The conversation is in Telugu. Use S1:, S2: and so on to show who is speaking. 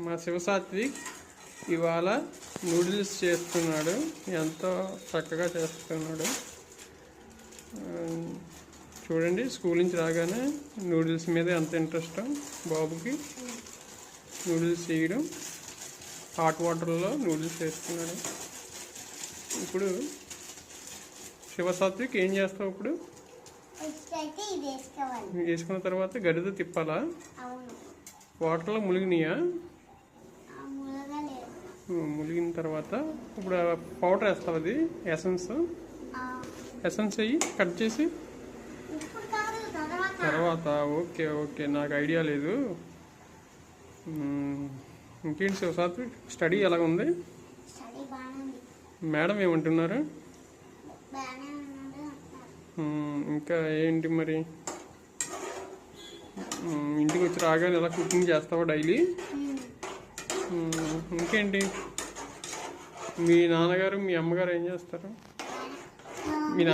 S1: మా శివసాత్విక్ ఇవాళ నూడిల్స్ చేస్తున్నాడు. ఎంతో చక్కగా చేస్తున్నాడు. చూడండి, స్కూల్ నుంచి రాగానే నూడిల్స్ మీద ఎంత ఇంట్రెస్ట్ బాబుకి. నూడిల్స్ చేయడం, హాట్ వాటర్లో నూడిల్స్ వేస్తున్నాడు. ఇప్పుడు శివసాత్విక్ ఏం చేస్తావు? ఇప్పుడు వేసుకున్న తర్వాత గడితో తిప్పాలా? వాటర్లో ములిగినాయా? ములిగిన తర్వాత ఇప్పుడు పౌడర్ వేస్తావు, అది ఎసెన్స్ అయ్యి కట్ చేసి తర్వాత. ఓకే ఓకే, నాకు ఐడియా లేదు. ఇంకేంటి శివసాత్విక్, స్టడీ ఎలా ఉంది? మేడం ఏమంటున్నారు? ఇంకా ఏంటి మరి, ఇంటికి వచ్చి రాగానే ఎలా కుకింగ్ చేస్తావా డైలీ? ఇంకేంటి, మీ నాన్నగారు మీ అమ్మగారు ఏం చేస్తారు? మీ